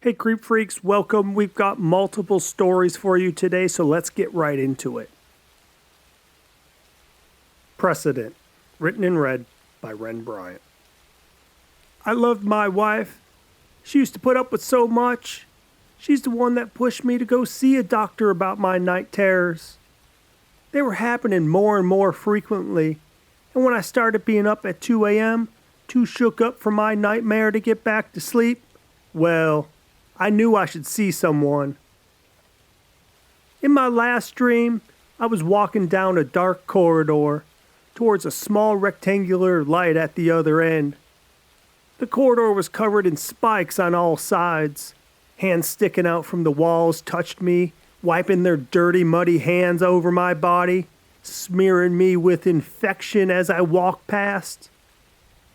Hey Creep Freaks, welcome. We've got multiple stories for you today, so let's get right into it. Precedent, written and read by Ren Bryant. I loved my wife. She used to put up with so much. She's the one that pushed me to go see a doctor about my night terrors. They were happening more and more frequently, and when I started being up at 2 a.m., too shook up from my nightmare to get back to sleep, well, I knew I should see someone. In my last dream, I was walking down a dark corridor towards a small rectangular light at the other end. The corridor was covered in spikes on all sides. Hands sticking out from the walls touched me, wiping their dirty, muddy hands over my body, smearing me with infection as I walked past.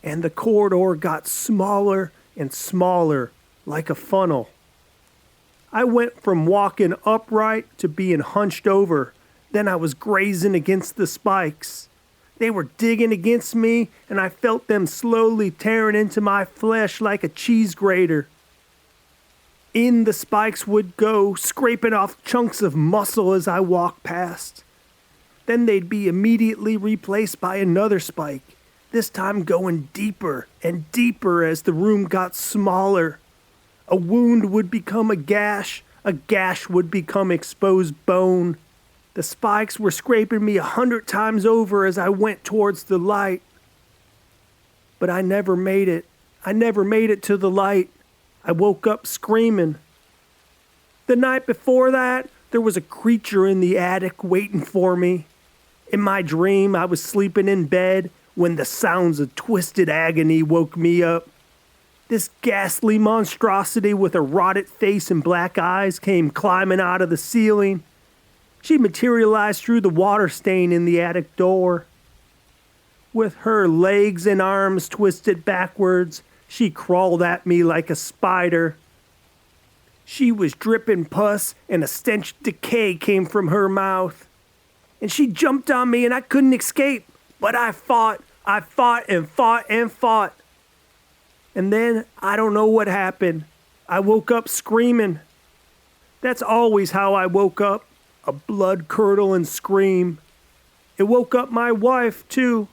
And the corridor got smaller and smaller, like a funnel. I went from walking upright to being hunched over. Then I was grazing against the spikes. They were digging against me, and I felt them slowly tearing into my flesh like a cheese grater. In the spikes would go, scraping off chunks of muscle as I walked past. Then they'd be immediately replaced by another spike, this time going deeper and deeper as the room got smaller. A wound would become a gash would become exposed bone. The spikes were scraping me 100 times over as I went towards the light. But I never made it. I never made it to the light. I woke up screaming. The night before that, there was a creature in the attic waiting for me. In my dream, I was sleeping in bed when the sounds of twisted agony woke me up. This ghastly monstrosity with a rotted face and black eyes came climbing out of the ceiling. She materialized through the water stain in the attic door. With her legs and arms twisted backwards, she crawled at me like a spider. She was dripping pus, and a stench of decay came from her mouth. And she jumped on me, and I couldn't escape. But I fought and fought. And then, I don't know what happened. I woke up screaming. That's always how I woke up, a blood-curdling scream. It woke up my wife, too.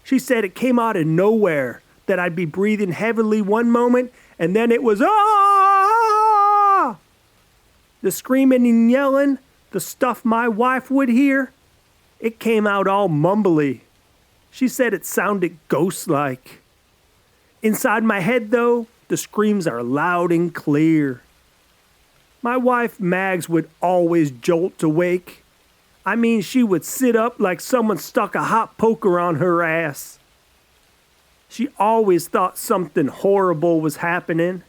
She said it came out of nowhere, that I'd be breathing heavily one moment, and then it was, ah! The screaming and yelling, the stuff my wife would hear, it came out all mumbly. She said it sounded ghost-like. Inside my head, though, the screams are loud and clear. My wife, Mags, would always jolt awake. I mean, she would sit up like someone stuck a hot poker on her ass. She always thought something horrible was happening.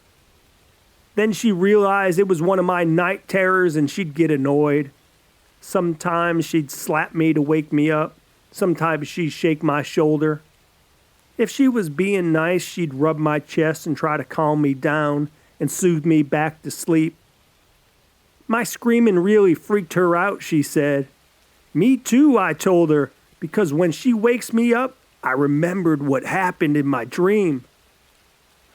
Then she realized it was one of my night terrors and she'd get annoyed. Sometimes she'd slap me to wake me up. Sometimes she'd shake my shoulder. If she was being nice, she'd rub my chest and try to calm me down and soothe me back to sleep. My screaming really freaked her out, she said. Me too, I told her, because when she wakes me up, I remembered what happened in my dream.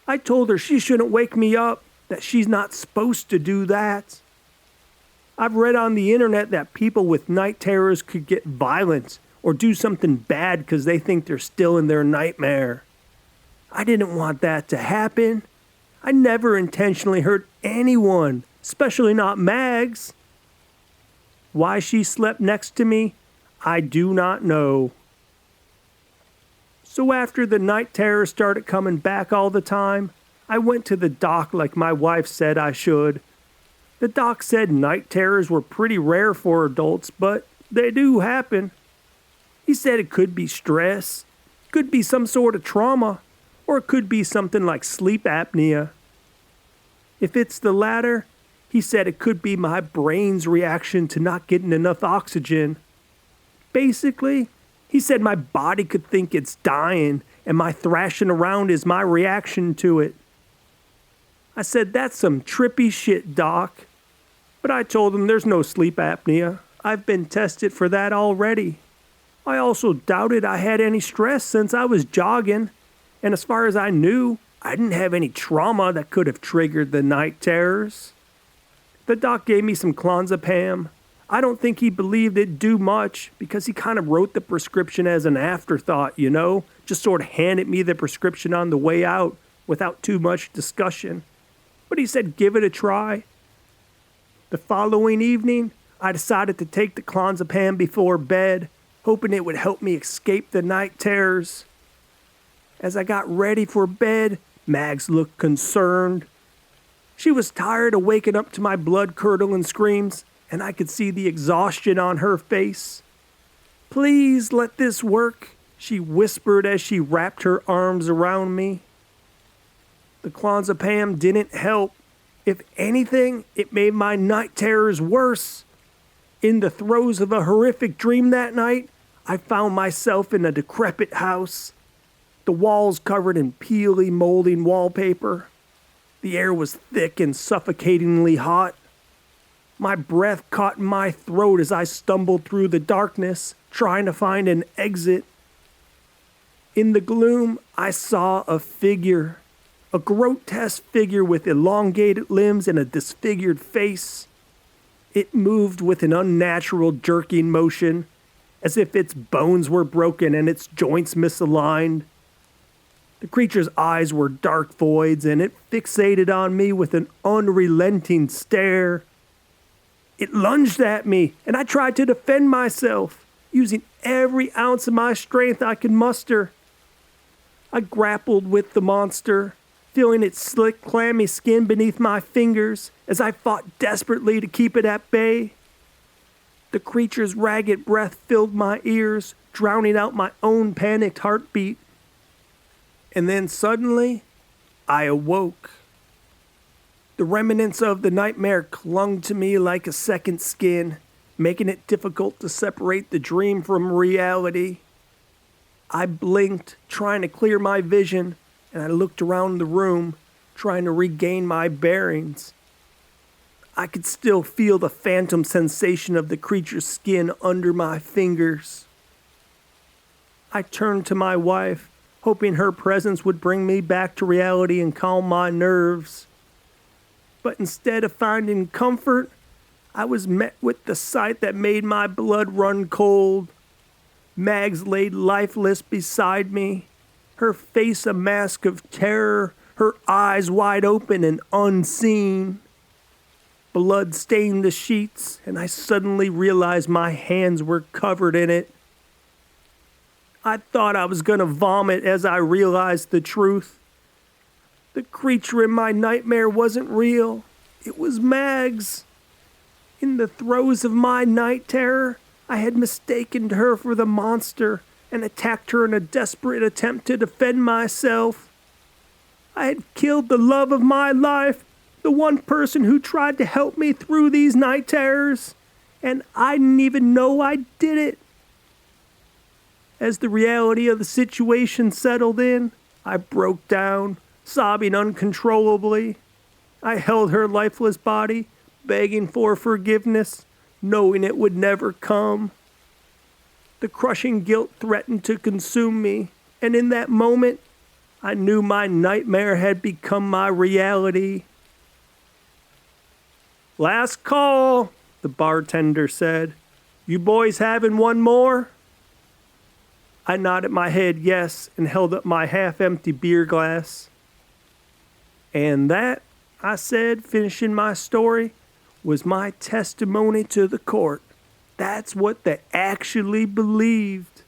I told her she shouldn't wake me up, that she's not supposed to do that. I've read on the internet that people with night terrors could get violent or do something bad because they think they're still in their nightmare. I didn't want that to happen. I never intentionally hurt anyone, especially not Mags. Why she slept next to me, I do not know. So after the night terror started coming back all the time, I went to the doc like my wife said I should. The doc said night terrors were pretty rare for adults, but they do happen. He said it could be stress, could be some sort of trauma, or it could be something like sleep apnea. If it's the latter, he said it could be my brain's reaction to not getting enough oxygen. Basically, he said my body could think it's dying, and my thrashing around is my reaction to it. I said, that's some trippy shit, doc. But I told him there's no sleep apnea. I've been tested for that already. I also doubted I had any stress since I was jogging, and as far as I knew, I didn't have any trauma that could have triggered the night terrors. The doc gave me some clonazepam. I don't think he believed it'd do much because he kind of wrote the prescription as an afterthought, just sort of handed me the prescription on the way out without too much discussion. But he said give it a try. The following evening, I decided to take the clonazepam before bed, hoping it would help me escape the night terrors. As I got ready for bed, Mags looked concerned. She was tired of waking up to my blood-curdling screams, and I could see the exhaustion on her face. "Please let this work," she whispered as she wrapped her arms around me. The clonazepam didn't help. If anything, it made my night terrors worse. In the throes of a horrific dream that night, I found myself in a decrepit house. The walls covered in peely, molding wallpaper. The air was thick and suffocatingly hot. My breath caught in my throat as I stumbled through the darkness, trying to find an exit. In the gloom, I saw a figure. A grotesque figure with elongated limbs and a disfigured face. It moved with an unnatural jerking motion, as if its bones were broken and its joints misaligned. The creature's eyes were dark voids, and it fixated on me with an unrelenting stare. It lunged at me, and I tried to defend myself, using every ounce of my strength I could muster. I grappled with the monster, feeling its slick, clammy skin beneath my fingers as I fought desperately to keep it at bay. The creature's ragged breath filled my ears, drowning out my own panicked heartbeat. And then suddenly, I awoke. The remnants of the nightmare clung to me like a second skin, making it difficult to separate the dream from reality. I blinked, trying to clear my vision, and I looked around the room, trying to regain my bearings. I could still feel the phantom sensation of the creature's skin under my fingers. I turned to my wife, hoping her presence would bring me back to reality and calm my nerves. But instead of finding comfort, I was met with the sight that made my blood run cold. Mags laid lifeless beside me, her face a mask of terror, her eyes wide open and unseen. Blood stained the sheets, and I suddenly realized my hands were covered in it. I thought I was going to vomit as I realized the truth. The creature in my nightmare wasn't real. It was Mags. In the throes of my night terror, I had mistaken her for the monster and attacked her in a desperate attempt to defend myself. I had killed the love of my life, the one person who tried to help me through these night terrors, and I didn't even know I did it. As the reality of the situation settled in, I broke down, sobbing uncontrollably. I held her lifeless body, begging for forgiveness, knowing it would never come. The crushing guilt threatened to consume me, and in that moment, I knew my nightmare had become my reality. "Last call," the bartender said. "You boys having one more?" I nodded my head yes and held up my half-empty beer glass. "And that," I said, finishing my story, "was my testimony to the court. That's what they actually believed."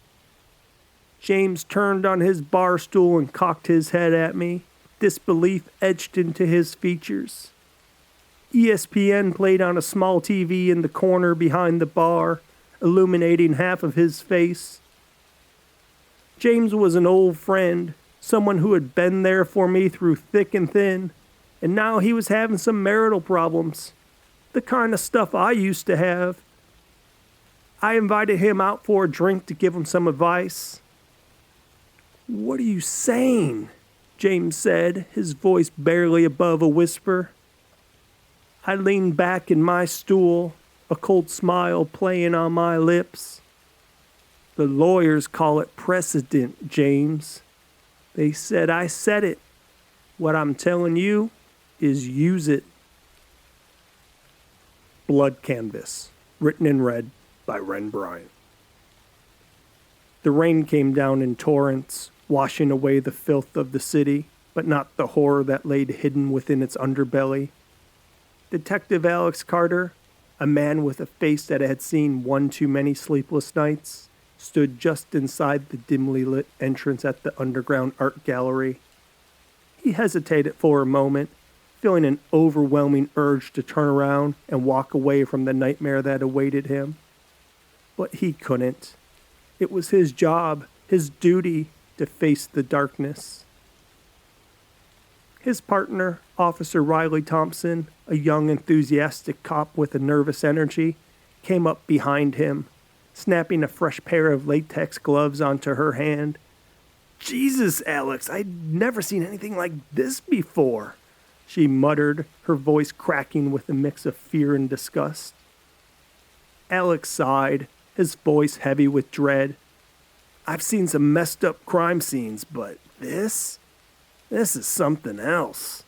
James turned on his bar stool and cocked his head at me, disbelief etched into his features. ESPN played on a small TV in the corner behind the bar, illuminating half of his face. James was an old friend, someone who had been there for me through thick and thin, and now he was having some marital problems, the kind of stuff I used to have. I invited him out for a drink to give him some advice. "What are you saying?" James said, his voice barely above a whisper. I leaned back in my stool, a cold smile playing on my lips. "The lawyers call it precedent, James. They said I said it. What I'm telling you is use it. Blood Canvas, written in red by Ren Bryant. The rain came down in torrents, washing away the filth of the city, but not the horror that laid hidden within its underbelly. Detective Alex Carter, a man with a face that had seen one too many sleepless nights, stood just inside the dimly lit entrance at the underground art gallery. He hesitated for a moment, feeling an overwhelming urge to turn around and walk away from the nightmare that awaited him. But he couldn't. It was his job, his duty, to face the darkness. His partner, Officer Riley Thompson, a young, enthusiastic cop with a nervous energy, came up behind him, snapping a fresh pair of latex gloves onto her hand. "Jesus, Alex, I'd never seen anything like this before," she muttered, her voice cracking with a mix of fear and disgust. Alex sighed, his voice heavy with dread. "I've seen some messed up crime scenes, but this is something else."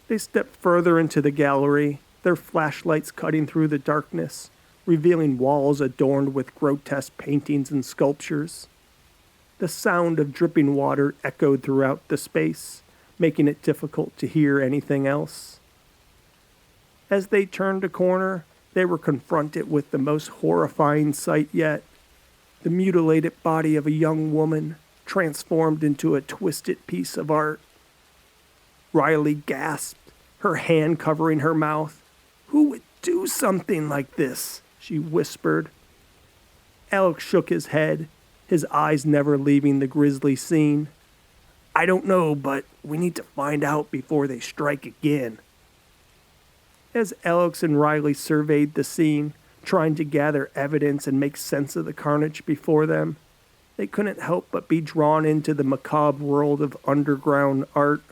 They stepped further into the gallery, their flashlights cutting through the darkness, revealing walls adorned with grotesque paintings and sculptures. The sound of dripping water echoed throughout the space, making it difficult to hear anything else. As they turned a corner, they were confronted with the most horrifying sight yet: the mutilated body of a young woman, transformed into a twisted piece of art. Riley gasped, her hand covering her mouth. "Who would do something like this?" she whispered. Alex shook his head, his eyes never leaving the grisly scene. "I don't know, but we need to find out before they strike again." As Alex and Riley surveyed the scene, trying to gather evidence and make sense of the carnage before them, they couldn't help but be drawn into the macabre world of underground art.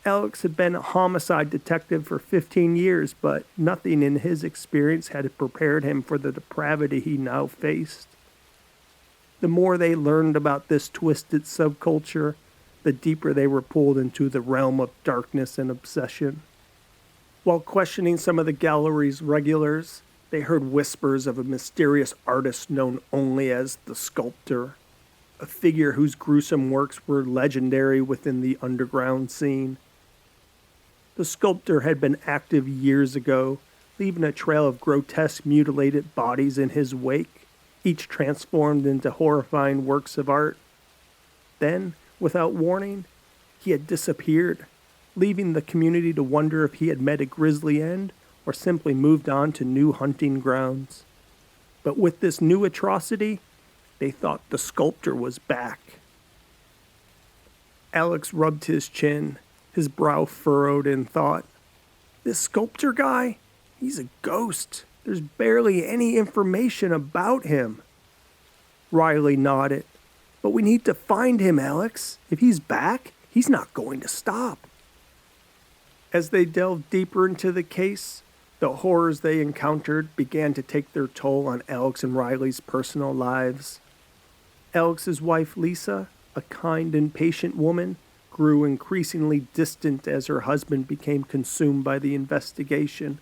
Alex had been a homicide detective for 15 years, but nothing in his experience had prepared him for the depravity he now faced. The more they learned about this twisted subculture, the deeper they were pulled into the realm of darkness and obsession. While questioning some of the gallery's regulars, they heard whispers of a mysterious artist known only as the Sculptor, a figure whose gruesome works were legendary within the underground scene. The Sculptor had been active years ago, leaving a trail of grotesque mutilated bodies in his wake, each transformed into horrifying works of art. Then, without warning, he had disappeared, leaving the community to wonder if he had met a grisly end or simply moved on to new hunting grounds. But with this new atrocity, they thought the Sculptor was back. Alex rubbed his chin, his brow furrowed in thought. "This Sculptor guy? He's a ghost. There's barely any information about him." Riley nodded. "But we need to find him, Alex. If he's back, he's not going to stop." As they delved deeper into the case, the horrors they encountered began to take their toll on Alex and Riley's personal lives. Alex's wife, Lisa, a kind and patient woman, grew increasingly distant as her husband became consumed by the investigation.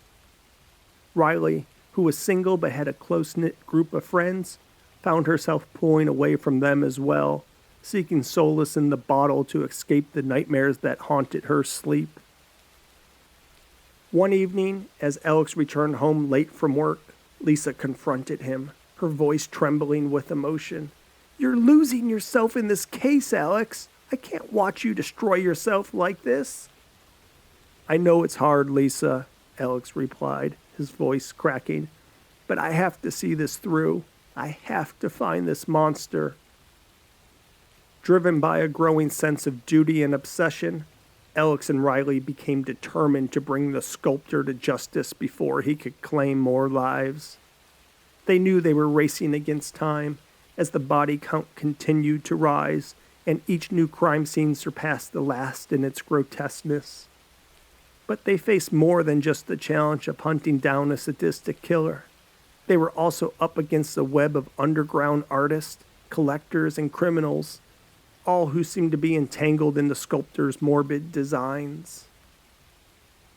Riley, who was single but had a close-knit group of friends, found herself pulling away from them as well, seeking solace in the bottle to escape the nightmares that haunted her sleep. One evening, as Alex returned home late from work, Lisa confronted him, her voice trembling with emotion. "You're losing yourself in this case, Alex. I can't watch you destroy yourself like this." "I know it's hard, Lisa," Alex replied, his voice cracking, "but I have to see this through. I have to find this monster." Driven by a growing sense of duty and obsession, Alex and Riley became determined to bring the Sculptor to justice before he could claim more lives. They knew they were racing against time as the body count continued to rise and each new crime scene surpassed the last in its grotesqueness. But they faced more than just the challenge of hunting down a sadistic killer. They were also up against a web of underground artists, collectors, and criminals. all who seemed to be entangled in the sculptor's morbid designs.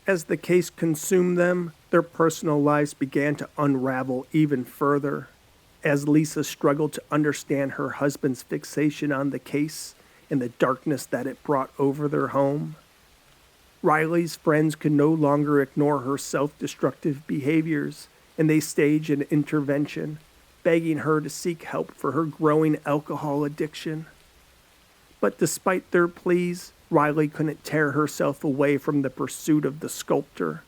As the case consumed them, their personal lives began to unravel even further, as Lisa struggled to understand her husband's fixation on the case and the darkness that it brought over their home. Riley's friends could no longer ignore her self-destructive behaviors, and they staged an intervention, begging her to seek help for her growing alcohol addiction. But despite their pleas, Riley couldn't tear herself away from the pursuit of the sculptor.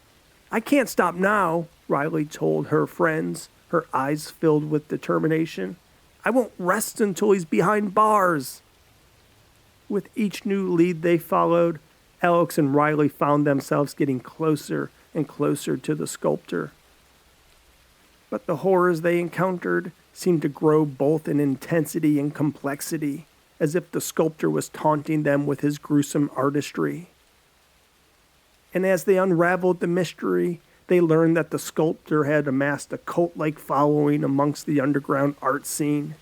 "I can't stop now," Riley told her friends, her eyes filled with determination. "I won't rest until he's behind bars." With each new lead they followed, Alex and Riley found themselves getting closer and closer to the sculptor. But the horrors they encountered seemed to grow both in intensity and complexity, as if the sculptor was taunting them with his gruesome artistry. And as they unraveled the mystery, they learned that the sculptor had amassed a cult-like following amongst the underground art scene.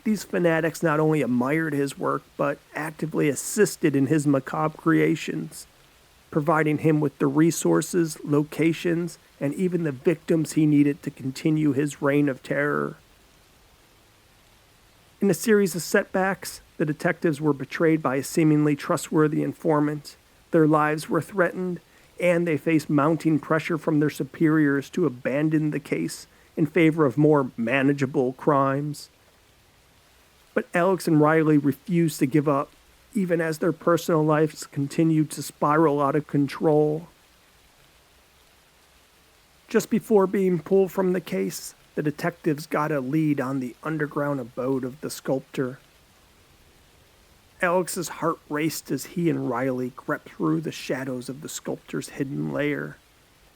These fanatics not only admired his work, but actively assisted in his macabre creations, providing him with the resources, locations, and even the victims he needed to continue his reign of terror. In a series of setbacks, the detectives were betrayed by a seemingly trustworthy informant. Their lives were threatened, and they faced mounting pressure from their superiors to abandon the case in favor of more manageable crimes. But Alex and Riley refused to give up, even as their personal lives continued to spiral out of control. Just before being pulled from the case, the detectives got a lead on the underground abode of the sculptor. Alex's heart raced as he and Riley crept through the shadows of the sculptor's hidden lair.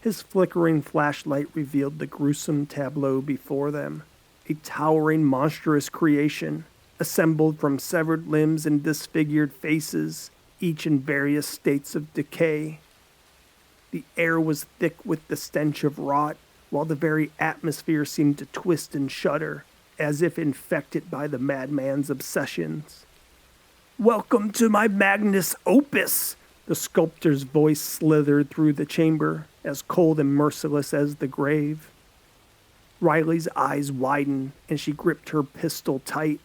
His flickering flashlight revealed the gruesome tableau before them, a towering, monstrous creation, assembled from severed limbs and disfigured faces, each in various states of decay. The air was thick with the stench of rot, while the very atmosphere seemed to twist and shudder, as if infected by the madman's obsessions. "Welcome to my magnus opus!" The sculptor's voice slithered through the chamber, as cold and merciless as the grave. Riley's eyes widened, and she gripped her pistol tight.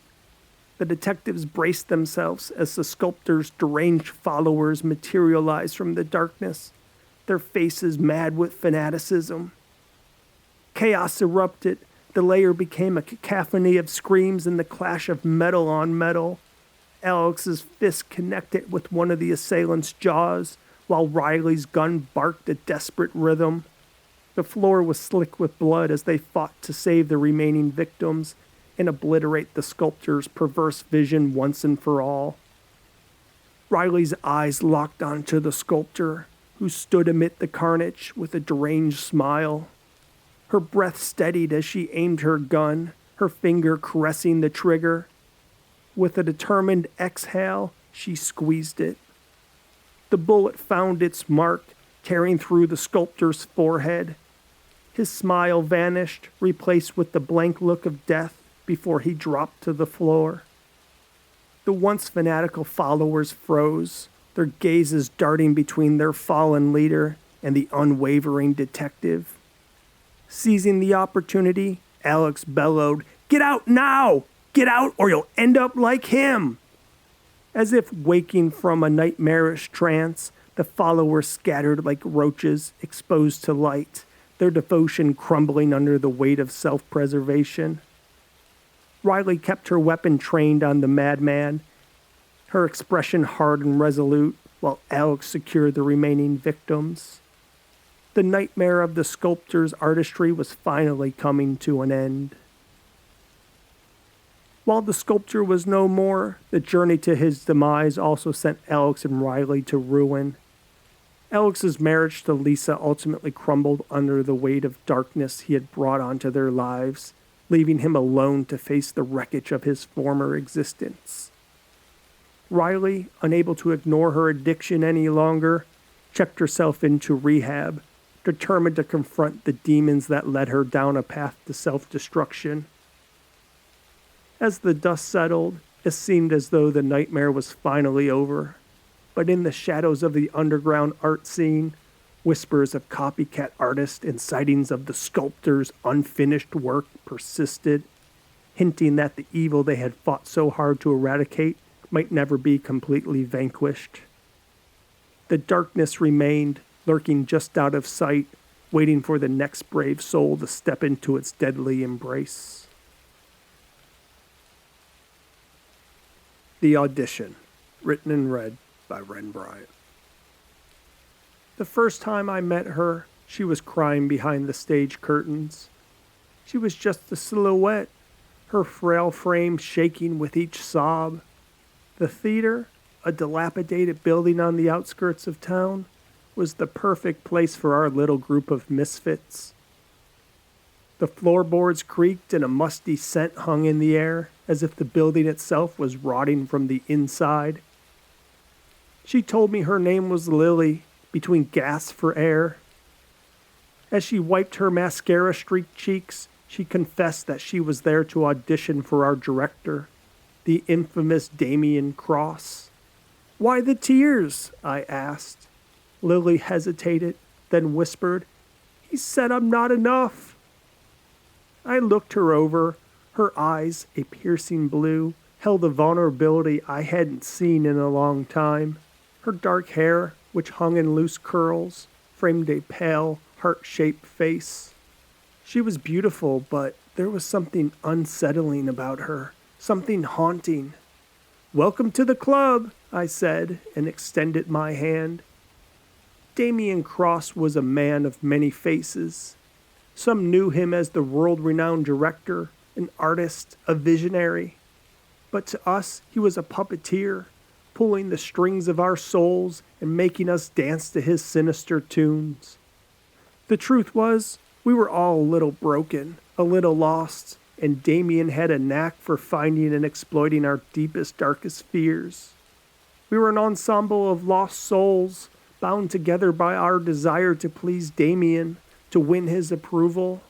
The detectives braced themselves as the sculptor's deranged followers materialized from the darkness, their faces mad with fanaticism. Chaos erupted. The lair became a cacophony of screams and the clash of metal on metal. Alex's fist connected with one of the assailant's jaws, while Riley's gun barked a desperate rhythm. The floor was slick with blood as they fought to save the remaining victims and obliterate the sculptor's perverse vision once and for all. Riley's eyes locked onto the sculptor, who stood amid the carnage with a deranged smile. Her breath steadied as she aimed her gun, her finger caressing the trigger. With a determined exhale, she squeezed it. The bullet found its mark, tearing through the sculptor's forehead. His smile vanished, replaced with the blank look of death before he dropped to the floor. The once fanatical followers froze, their gazes darting between their fallen leader and the unwavering detective. Seizing the opportunity, Alex bellowed, "Get out now! Get out or you'll end up like him!" As if waking from a nightmarish trance, the followers scattered like roaches exposed to light, their devotion crumbling under the weight of self-preservation. Riley kept her weapon trained on the madman, her expression hard and resolute, while Alex secured the remaining victims. The nightmare of the sculptor's artistry was finally coming to an end. While the sculptor was no more, the journey to his demise also sent Alex and Riley to ruin. Alex's marriage to Lisa ultimately crumbled under the weight of darkness he had brought onto their lives, leaving him alone to face the wreckage of his former existence. Riley, unable to ignore her addiction any longer, checked herself into rehab, determined to confront the demons that led her down a path to self-destruction. As the dust settled, It seemed as though the nightmare was finally over, but in the shadows of the underground art scene, whispers of copycat artists and sightings of the sculptor's unfinished work persisted, hinting that the evil they had fought so hard to eradicate might never be completely vanquished. The darkness remained, lurking just out of sight, waiting for the next brave soul to step into its deadly embrace. The Audition, written and read by Ren Bryant. The first time I met her, she was crying behind the stage curtains. She was just a silhouette, her frail frame shaking with each sob. The theater, a dilapidated building on the outskirts of town, was the perfect place for our little group of misfits. The floorboards creaked and a musty scent hung in the air, as if the building itself was rotting from the inside. She told me her name was Lily, between gasps for air. As she wiped her mascara-streaked cheeks, she confessed that she was there to audition for our director, the infamous Damien Cross. "Why the tears?" I asked. Lily hesitated, then whispered, "He said I'm not enough." I looked her over. Her eyes, a piercing blue, held a vulnerability I hadn't seen in a long time. Her dark hair, which hung in loose curls, framed a pale, heart-shaped face. She was beautiful, but there was something unsettling about her, something haunting. "Welcome to the club," I said, and extended my hand. Damien Cross was a man of many faces. Some knew him as the world-renowned director, an artist, a visionary. But to us, he was a puppeteer, pulling the strings of our souls and making us dance to his sinister tunes. The truth was, we were all a little broken, a little lost, and Damien had a knack for finding and exploiting our deepest, darkest fears. We were an ensemble of lost souls, bound together by our desire to please Damien, to win his approval.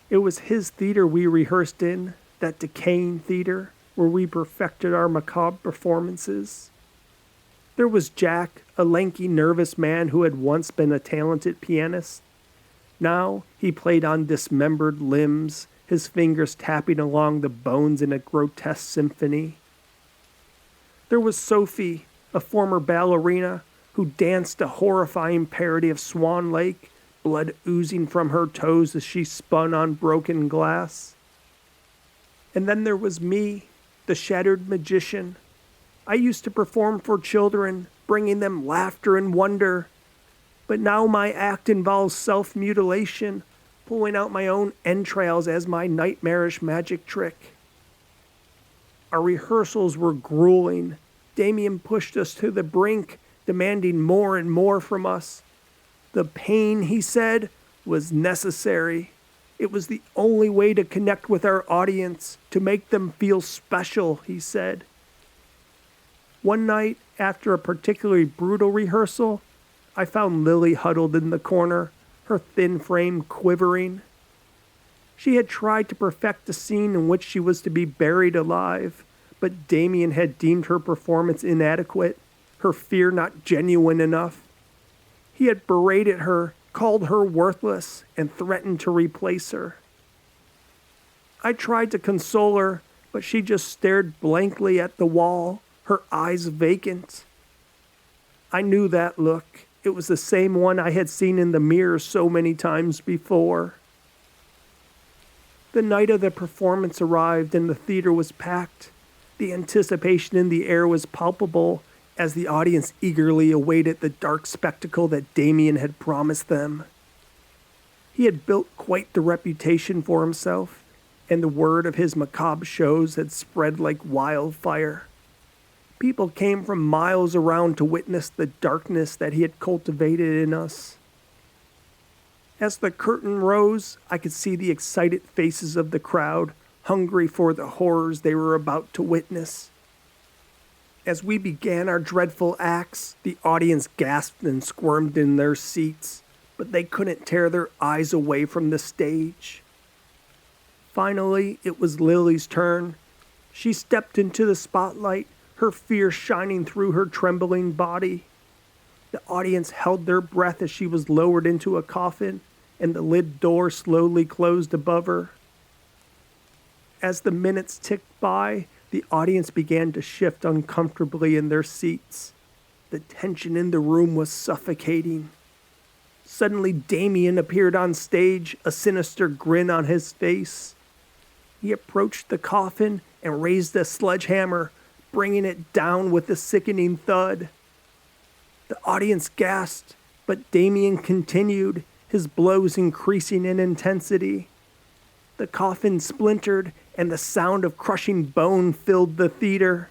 It was his theater we rehearsed in, that decaying theater, where we perfected our macabre performances. There was Jack, a lanky, nervous man who had once been a talented pianist. Now he played on dismembered limbs, his fingers tapping along the bones in a grotesque symphony. There was Sophie, a former ballerina, who danced a horrifying parody of Swan Lake, blood oozing from her toes as she spun on broken glass. And then there was me, the shattered magician. I used to perform for children, bringing them laughter and wonder. But now my act involves self-mutilation, pulling out my own entrails as my nightmarish magic trick. Our rehearsals were grueling. Damien pushed us to the brink, demanding more and more from us. The pain, he said, was necessary. It was the only way to connect with our audience, to make them feel special, he said. One night, after a particularly brutal rehearsal, I found Lily huddled in the corner, her thin frame quivering. She had tried to perfect a scene in which she was to be buried alive, but Damien had deemed her performance inadequate, her fear not genuine enough. He had berated her, called her worthless, and threatened to replace her. I tried to console her, but she just stared blankly at the wall, her eyes vacant. I knew that look. It was the same one I had seen in the mirror so many times before. The night of the performance arrived and the theater was packed. The anticipation in the air was palpable as the audience eagerly awaited the dark spectacle that Damien had promised them. He had built quite the reputation for himself, and the word of his macabre shows had spread like wildfire. People came from miles around to witness the darkness that he had cultivated in us. As the curtain rose, I could see the excited faces of the crowd, hungry for the horrors they were about to witness. As we began our dreadful acts, the audience gasped and squirmed in their seats, but they couldn't tear their eyes away from the stage. Finally, it was Lily's turn. She stepped into the spotlight, her fear shining through her trembling body. The audience held their breath as she was lowered into a coffin, and the lid door slowly closed above her. As the minutes ticked by, the audience began to shift uncomfortably in their seats. The tension in the room was suffocating. Suddenly, Damien appeared on stage, a sinister grin on his face. He approached the coffin and raised a sledgehammer, bringing it down with a sickening thud. The audience gasped, but Damien continued, his blows increasing in intensity. The coffin splintered, and the sound of crushing bone filled the theater.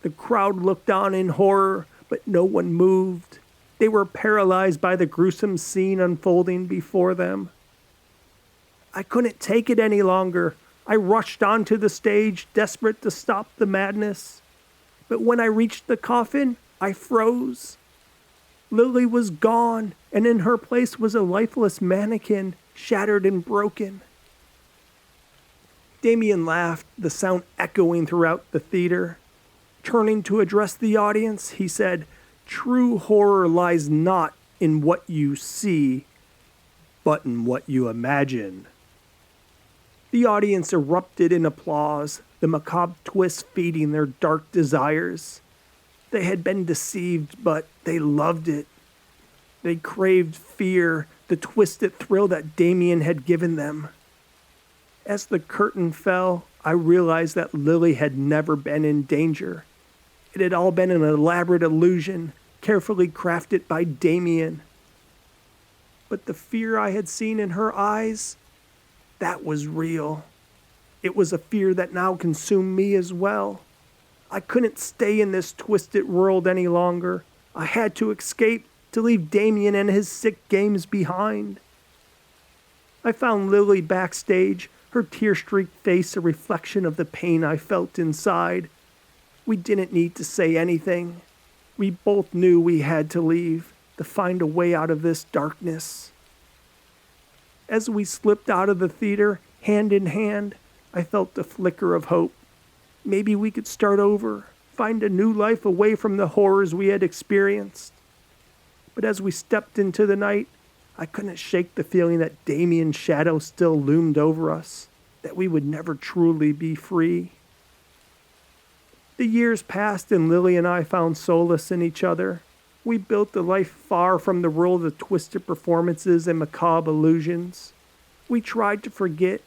The crowd looked on in horror, but no one moved. They were paralyzed by the gruesome scene unfolding before them. I couldn't take it any longer. I rushed onto the stage, desperate to stop the madness. But when I reached the coffin, I froze. Lily was gone, and in her place was a lifeless mannequin, shattered and broken. Damien laughed, the sound echoing throughout the theater. Turning to address the audience, he said, "True horror lies not in what you see, but in what you imagine." The audience erupted in applause, the macabre twist feeding their dark desires. They had been deceived, but they loved it. They craved fear, the twisted thrill that Damien had given them. As the curtain fell, I realized that Lily had never been in danger. It had all been an elaborate illusion, carefully crafted by Damien. But the fear I had seen in her eyes, that was real. It was a fear that now consumed me as well. I couldn't stay in this twisted world any longer. I had to escape, to leave Damien and his sick games behind. I found Lily backstage, her tear-streaked face a reflection of the pain I felt inside. We didn't need to say anything. We both knew we had to leave, to find a way out of this darkness. As we slipped out of the theater, hand in hand, I felt a flicker of hope. Maybe we could start over, find a new life away from the horrors we had experienced. But as we stepped into the night, I couldn't shake the feeling that Damien's shadow still loomed over us, that we would never truly be free. The years passed and Lily and I found solace in each other. We built a life far from the world of twisted performances and macabre illusions. We tried to forget,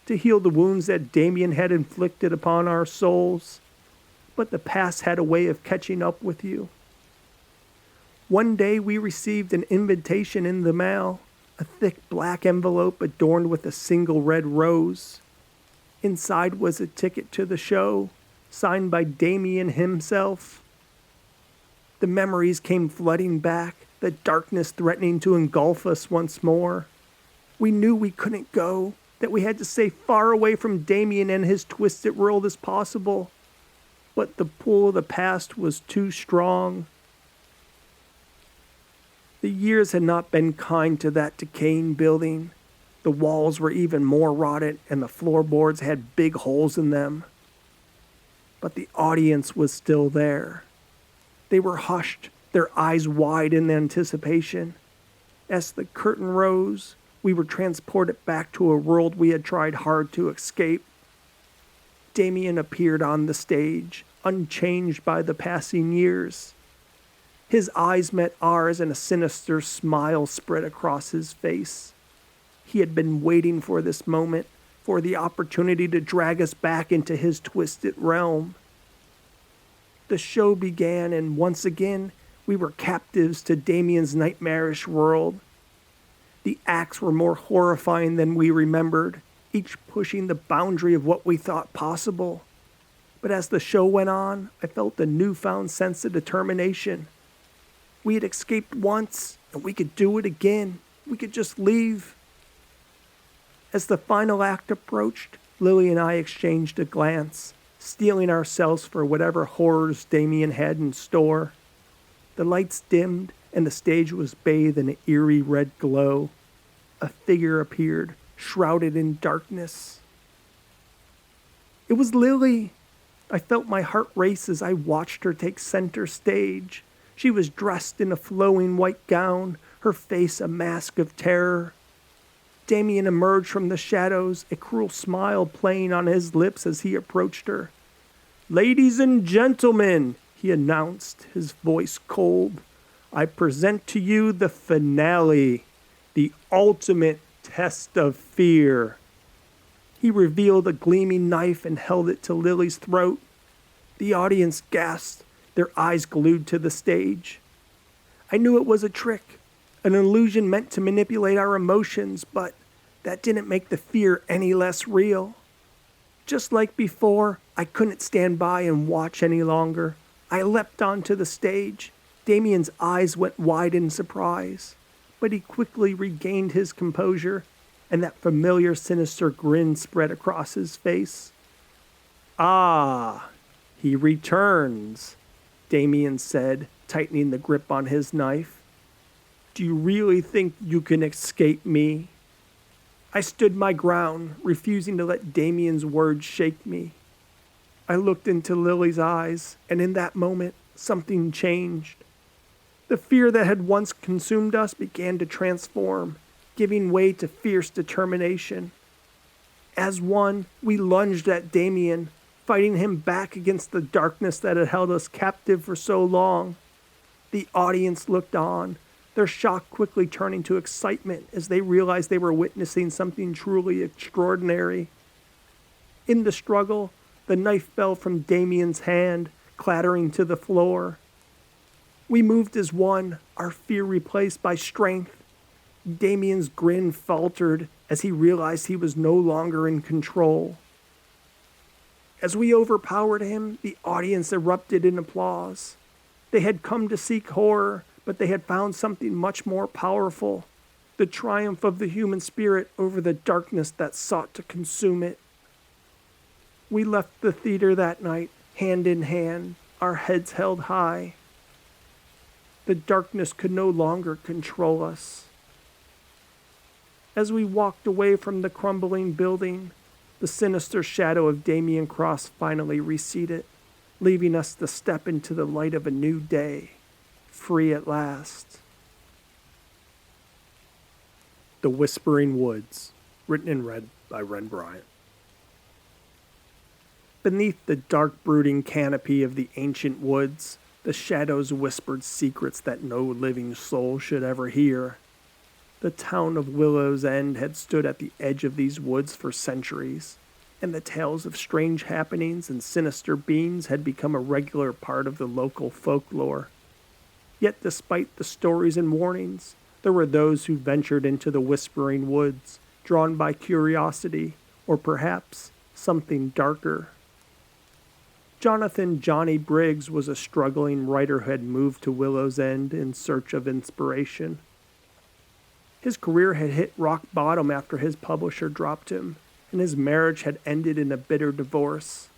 to heal the wounds that Damien had inflicted upon our souls. But the past had a way of catching up with you. One day we received an invitation in the mail, a thick black envelope adorned with a single red rose. Inside was a ticket to the show, signed by Damien himself. The memories came flooding back, the darkness threatening to engulf us once more. We knew we couldn't go, that we had to stay far away from Damien and his twisted world as possible. But the pull of the past was too strong. The years had not been kind to that decaying building. The walls were even more rotted, and the floorboards had big holes in them. But the audience was still there. They were hushed, their eyes wide in anticipation. As the curtain rose, we were transported back to a world we had tried hard to escape. Damien appeared on the stage, unchanged by the passing years. His eyes met ours and a sinister smile spread across his face. He had been waiting for this moment, for the opportunity to drag us back into his twisted realm. The show began, and once again, we were captives to Damien's nightmarish world. The acts were more horrifying than we remembered, each pushing the boundary of what we thought possible. But as the show went on, I felt a newfound sense of determination. We had escaped once, and we could do it again. We could just leave. As the final act approached, Lily and I exchanged a glance, steeling ourselves for whatever horrors Damien had in store. The lights dimmed, and the stage was bathed in an eerie red glow. A figure appeared, shrouded in darkness. It was Lily. I felt my heart race as I watched her take center stage. She was dressed in a flowing white gown, her face a mask of terror. Damien emerged from the shadows, a cruel smile playing on his lips as he approached her. "Ladies and gentlemen," he announced, his voice cold, "I present to you the finale, the ultimate test of fear." He revealed a gleaming knife and held it to Lily's throat. The audience gasped, their eyes glued to the stage. I knew it was a trick, an illusion meant to manipulate our emotions, but that didn't make the fear any less real. Just like before, I couldn't stand by and watch any longer. I leapt onto the stage. Damien's eyes went wide in surprise, but he quickly regained his composure, and that familiar sinister grin spread across his face. "Ah, he returns," Damien said, tightening the grip on his knife. "Do you really think you can escape me?" I stood my ground, refusing to let Damien's words shake me. I looked into Lily's eyes, and in that moment, something changed. The fear that had once consumed us began to transform, giving way to fierce determination. As one, we lunged at Damien, fighting him back against the darkness that had held us captive for so long. The audience looked on, their shock quickly turning to excitement as they realized they were witnessing something truly extraordinary. In the struggle, the knife fell from Damien's hand, clattering to the floor. We moved as one, our fear replaced by strength. Damien's grin faltered as he realized he was no longer in control. As we overpowered him, the audience erupted in applause. They had come to seek horror, but they had found something much more powerful, the triumph of the human spirit over the darkness that sought to consume it. We left the theater that night, hand in hand, our heads held high. The darkness could no longer control us. As we walked away from the crumbling building, the sinister shadow of Damien Cross finally receded, leaving us to step into the light of a new day, free at last. The Whispering Woods, written and read by Ren Bryant. Beneath the dark brooding canopy of the ancient woods, the shadows whispered secrets that no living soul should ever hear. The town of Willow's End had stood at the edge of these woods for centuries, and the tales of strange happenings and sinister beings had become a regular part of the local folklore. Yet despite the stories and warnings, there were those who ventured into the Whispering Woods, drawn by curiosity, or perhaps something darker. Jonathan "Johnny" Briggs was a struggling writer who had moved to Willow's End in search of inspiration. His career had hit rock bottom after his publisher dropped him, and his marriage had ended in a bitter divorce.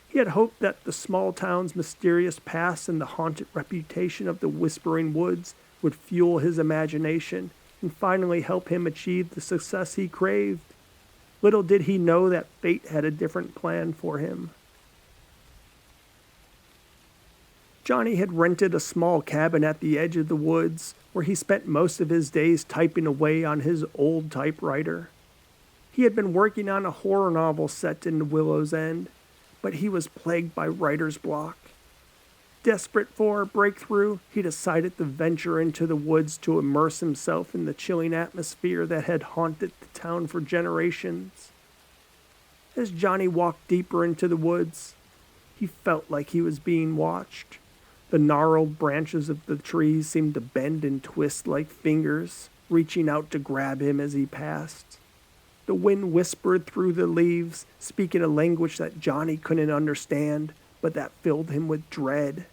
He had hoped that the small town's mysterious past and the haunted reputation of the Whispering Woods would fuel his imagination and finally help him achieve the success he craved. Little did he know that fate had a different plan for him. Johnny had rented a small cabin at the edge of the woods, where he spent most of his days typing away on his old typewriter. He had been working on a horror novel set in Willow's End, but he was plagued by writer's block. Desperate for a breakthrough, he decided to venture into the woods to immerse himself in the chilling atmosphere that had haunted the town for generations. As Johnny walked deeper into the woods, he felt like he was being watched. The gnarled branches of the trees seemed to bend and twist like fingers, reaching out to grab him as he passed. The wind whispered through the leaves, speaking a language that Johnny couldn't understand, but that filled him with dread.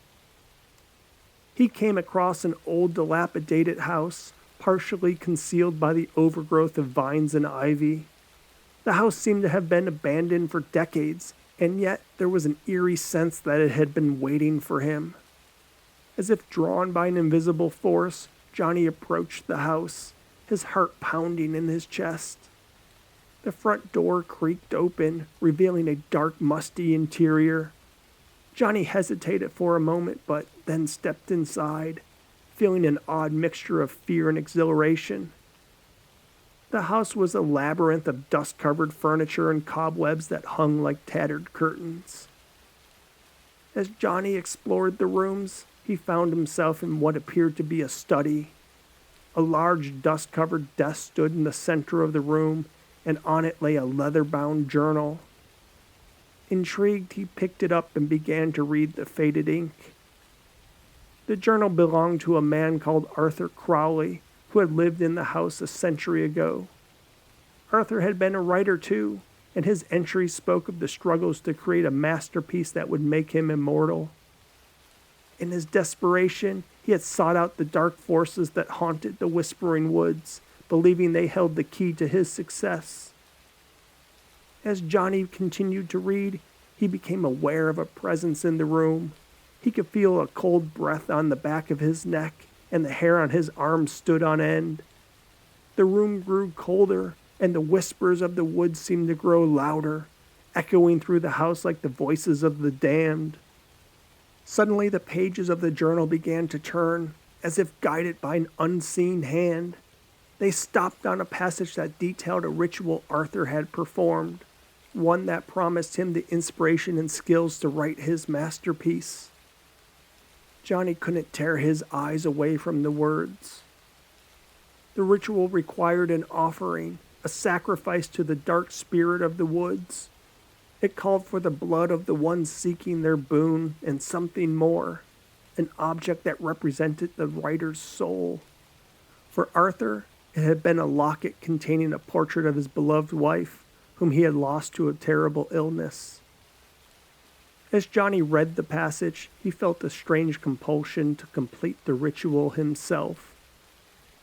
He came across an old dilapidated house, partially concealed by the overgrowth of vines and ivy. The house seemed to have been abandoned for decades, and yet there was an eerie sense that it had been waiting for him. As if drawn by an invisible force, Johnny approached the house, his heart pounding in his chest. The front door creaked open, revealing a dark, musty interior. Johnny hesitated for a moment, but then stepped inside, feeling an odd mixture of fear and exhilaration. The house was a labyrinth of dust-covered furniture and cobwebs that hung like tattered curtains. As Johnny explored the rooms, he found himself in what appeared to be a study. A large dust-covered desk stood in the center of the room, and on it lay a leather-bound journal. Intrigued, he picked it up and began to read the faded ink. The journal belonged to a man called Arthur Crowley, who had lived in the house a century ago. Arthur had been a writer too, and his entries spoke of the struggles to create a masterpiece that would make him immortal. In his desperation, he had sought out the dark forces that haunted the Whispering Woods, believing they held the key to his success. As Johnny continued to read, he became aware of a presence in the room. He could feel a cold breath on the back of his neck, and the hair on his arms stood on end. The room grew colder, and the whispers of the woods seemed to grow louder, echoing through the house like the voices of the damned. Suddenly the pages of the journal began to turn, as if guided by an unseen hand. They stopped on a passage that detailed a ritual Arthur had performed, one that promised him the inspiration and skills to write his masterpiece. Johnny couldn't tear his eyes away from the words. The ritual required an offering, a sacrifice to the dark spirit of the woods. It called for the blood of the ones seeking their boon and something more, an object that represented the writer's soul. For Arthur, it had been a locket containing a portrait of his beloved wife, whom he had lost to a terrible illness. As Johnny read the passage, he felt a strange compulsion to complete the ritual himself.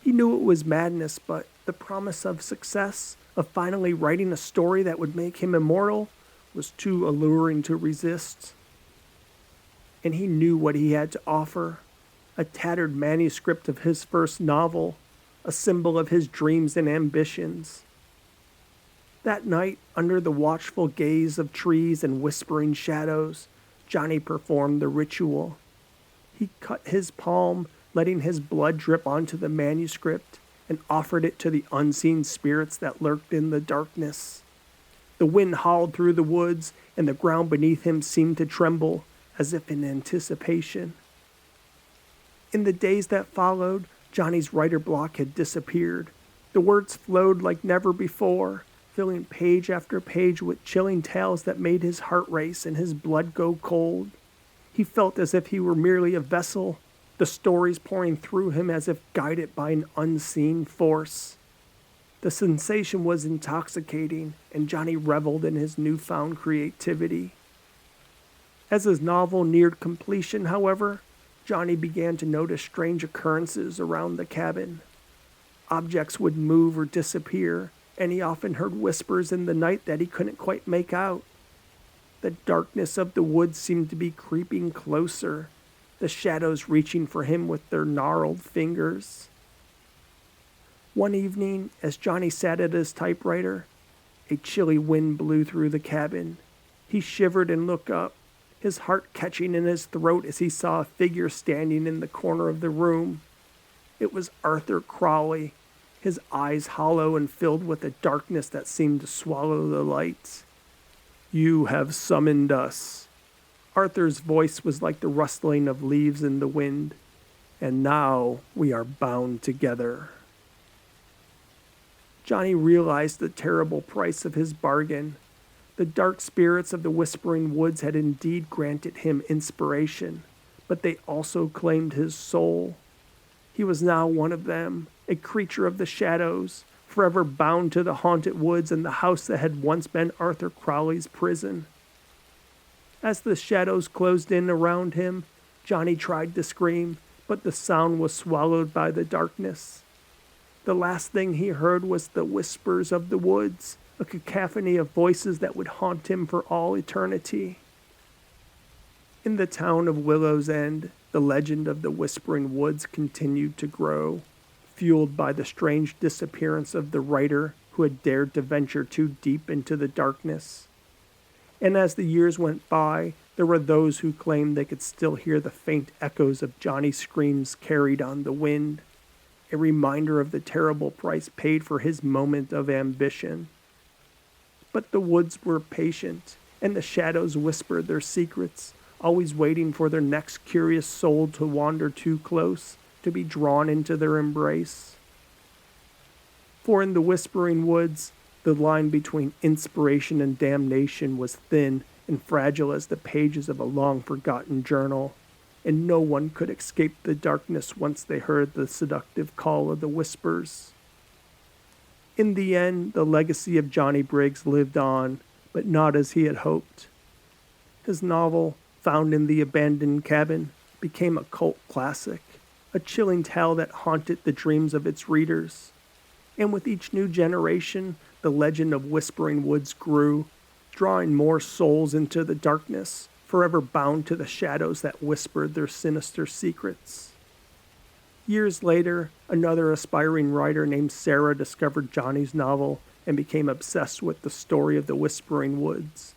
He knew it was madness, but the promise of success, of finally writing a story that would make him immortal, was too alluring to resist. And he knew what he had to offer: a tattered manuscript of his first novel, a symbol of his dreams and ambitions. That night, under the watchful gaze of trees and whispering shadows, Johnny performed the ritual. He cut his palm, letting his blood drip onto the manuscript, and offered it to the unseen spirits that lurked in the darkness. The wind howled through the woods, and the ground beneath him seemed to tremble, as if in anticipation. In the days that followed, Johnny's writer block had disappeared. The words flowed like never before, filling page after page with chilling tales that made his heart race and his blood go cold. He felt as if he were merely a vessel, the stories pouring through him as if guided by an unseen force. The sensation was intoxicating, and Johnny reveled in his newfound creativity. As his novel neared completion, however, Johnny began to notice strange occurrences around the cabin. Objects would move or disappear, and he often heard whispers in the night that he couldn't quite make out. The darkness of the woods seemed to be creeping closer, the shadows reaching for him with their gnarled fingers. One evening, as Johnny sat at his typewriter, a chilly wind blew through the cabin. He shivered and looked up, his heart catching in his throat as he saw a figure standing in the corner of the room. It was Arthur Crowley, his eyes hollow and filled with a darkness that seemed to swallow the lights. "You have summoned us." Arthur's voice was like the rustling of leaves in the wind. "And now we are bound together." Johnny realized the terrible price of his bargain. The dark spirits of the Whispering Woods had indeed granted him inspiration, but they also claimed his soul. He was now one of them, a creature of the shadows, forever bound to the haunted woods and the house that had once been Arthur Crowley's prison. As the shadows closed in around him, Johnny tried to scream, but the sound was swallowed by the darkness. The last thing he heard was the whispers of the woods, a cacophony of voices that would haunt him for all eternity. In the town of Willow's End, the legend of the Whispering Woods continued to grow, fueled by the strange disappearance of the writer who who had dared to venture too deep into the darkness. And as the years went by, there were those who claimed they could still hear the faint echoes of Johnny's screams carried on the wind, a reminder of the terrible price paid for his moment of ambition. But the woods were patient, and the shadows whispered their secrets, always waiting for their next curious soul to wander too close to be drawn into their embrace. For in the whispering woods, the line between inspiration and damnation was thin and fragile as the pages of a long-forgotten journal, and no one could escape the darkness once they heard the seductive call of the whispers. In the end, the legacy of Johnny Briggs lived on, but not as he had hoped. His novel, Found in the Abandoned Cabin, became a cult classic, a chilling tale that haunted the dreams of its readers. And with each new generation, the legend of Whispering Woods grew, drawing more souls into the darkness, forever bound to the shadows that whispered their sinister secrets. Years later, another aspiring writer named Sarah discovered Johnny's novel and became obsessed with the story of the Whispering Woods.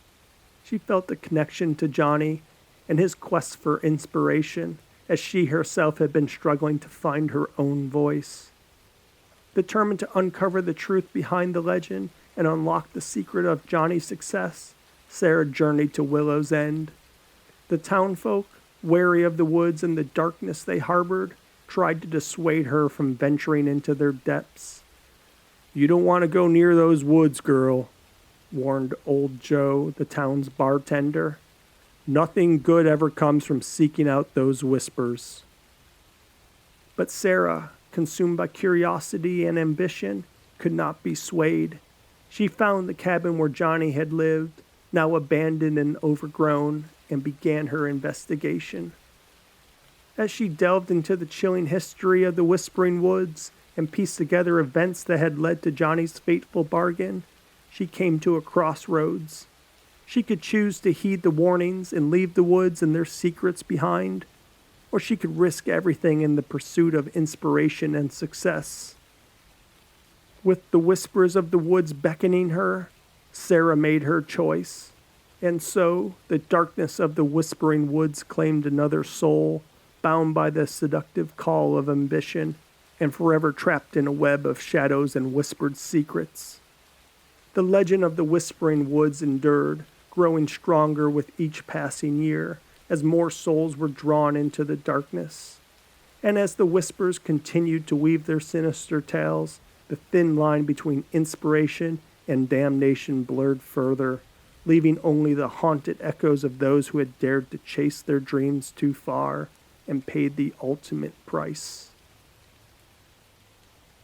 She felt a connection to Johnny and his quest for inspiration, as she herself had been struggling to find her own voice. Determined to uncover the truth behind the legend and unlock the secret of Johnny's success, Sarah journeyed to Willow's End. The townfolk, wary of the woods and the darkness they harbored, tried to dissuade her from venturing into their depths. "You don't want to go near those woods, girl," warned old Joe, the town's bartender. "Nothing good ever comes from seeking out those whispers." But Sarah, consumed by curiosity and ambition, could not be swayed. She found the cabin where Johnny had lived, now abandoned and overgrown, and began her investigation. As she delved into the chilling history of the Whispering Woods and pieced together events that had led to Johnny's fateful bargain, she came to a crossroads. She could choose to heed the warnings and leave the woods and their secrets behind, or she could risk everything in the pursuit of inspiration and success. With the whispers of the woods beckoning her, Sarah made her choice. And so, the darkness of the Whispering Woods claimed another soul, bound by the seductive call of ambition, and forever trapped in a web of shadows and whispered secrets. The legend of the Whispering Woods endured, growing stronger with each passing year, as more souls were drawn into the darkness. And as the whispers continued to weave their sinister tales, the thin line between inspiration and damnation blurred further, leaving only the haunted echoes of those who had dared to chase their dreams too far and paid the ultimate price.